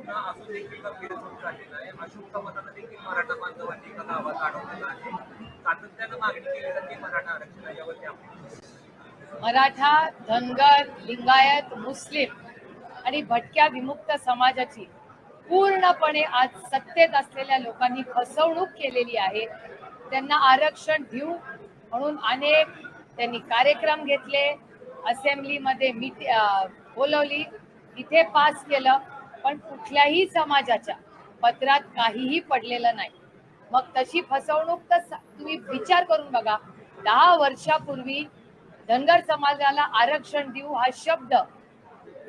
पुन्हा अजून देखील गंभीर होत चाललेला आहे. अशोक मताला देखील मराठा बांधवांनी एका गावात अडवलेला आहे. सातत्यानं मागणी केली जाते मराठा आरक्षण यावरती आपण मराठा, धनगर, लिंगायत, मुस्लिम आणि भटक्या विमुक्त समाजाची पूर्णपणे आज सत्तेत असलेल्या लोकांनी फसवणूक केलेली आहे. त्यांना आरक्षण देऊ म्हणून अनेक त्यांनी कार्यक्रम घेतले, असेंब्लीमध्ये बोलवली, इथे पास केलं, पण कुठल्याही समाजाच्या पत्रात काहीही पडलेलं नाही. मग तशी फसवणूक तर तुम्ही विचार करून बघा. 10 वर्षापूर्वी धनगर समाजाला आरक्षण देऊ हा शब्द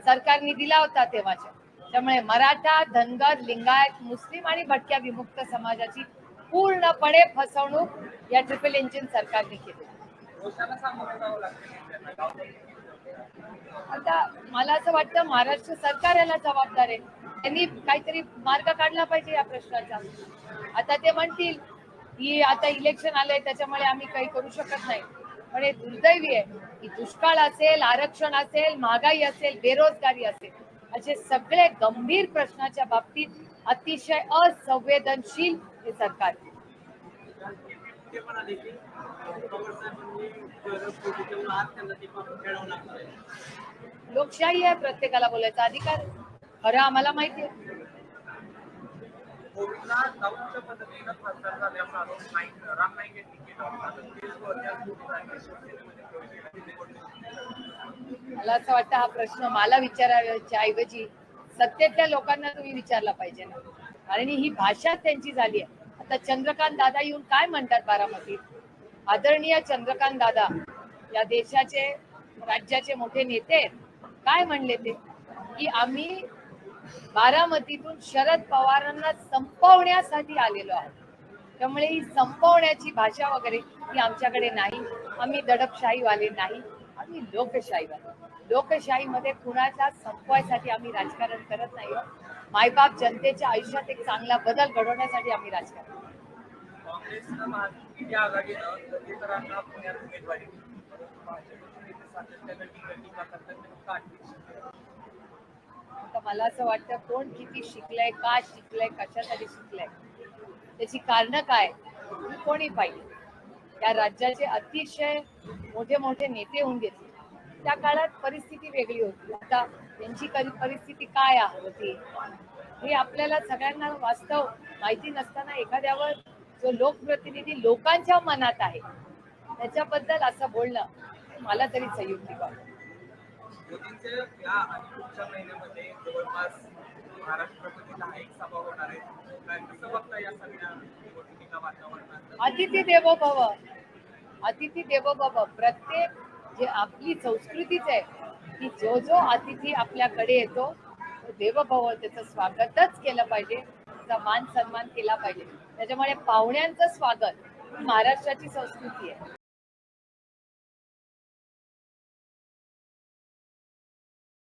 सरकारने दिला होता तेव्हाच्या. त्यामुळे मराठा, धनगर, लिंगायत, मुस्लिम आणि भटक्या विमुक्त समाजाची पूर्णपणे फसवणूक या ट्रिपल इंजिन सरकारने केली. आता मला असं वाटतं महाराष्ट्र सरकार याला जबाबदार आहे. त्यांनी काहीतरी मार्ग काढला पाहिजे या प्रश्नाचा. आता ते म्हणतील की आता इलेक्शन आलंय त्याच्यामुळे आम्ही काही करू शकत नाही, पण हे दुर्दैवी आहे की दुष्काळ असेल, आरक्षण असेल, महागाई असेल, बेरोजगारी असेल, असे सगळे गंभीर प्रश्नाच्या बाबतीत अतिशय असंवेदनशील हे सरकार. लोकशाही आहे, प्रत्येकाला बोलायचा अधिकार. खरं आम्हाला माहिती आहे. मला असं वाटतं हा प्रश्न मला विचारायच्या ऐवजी सत्तेतल्या लोकांना तुम्ही विचारला पाहिजे ना, कारण ही भाषा त्यांची झाली आहे. आता चंद्रकांत दादा येऊन काय म्हणतात बारामतीत? आदरणीय चंद्रकांत दादा या देशाचे राज्याचे मोठे नेते आहेत. काय म्हणले ते की आम्ही बारामतीतून शरद पवारांना संपवण्यासाठी आलेलो आहोत. त्यामुळे ही संपवण्याची भाषा वगैरे ही आमच्याकडे नाही. आम्ही दडपशाहीवाले नाही, आम्ही लोकशाहीवाले. लोकशाहीमध्ये कुणाला संपवायसाठी आम्ही राजकारण करत नाही. मायबाप जनतेच्या आयुष्यात एक चांगला बदल घडवण्यासाठी आम्ही राजकारण. आता मला असं वाटतं कोण किती शिकलंय, का शिकलंय, कशासाठी शिकलंय, त्याची कारणं काय कोणी पाहिजे. या राज्याचे अतिशय मोठे मोठे नेते होऊन घेतले. त्या काळात परिस्थिती वेगळी होती. आता त्यांची परिस्थिती काय होती हे आपल्याला सगळ्यांना वास्तव माहिती नसताना एखाद्यावर जो लोकप्रतिनिधी लोकांच्या मनात आहे त्याच्याबद्दल असं बोलणं मला तरी संयुक्तिक वाटतं. अतिथी देवो भव, अतिथी देवो भव. प्रत्येक जे आपली संस्कृतीच आहे की जो जो अतिथी आपल्याकडे येतो देवभव, त्याचं स्वागतच केलं पाहिजे, त्याचा मान सन्मान केला पाहिजे. त्याच्यामुळे पाहुण्यांचं स्वागत महाराष्ट्राची संस्कृती आहे.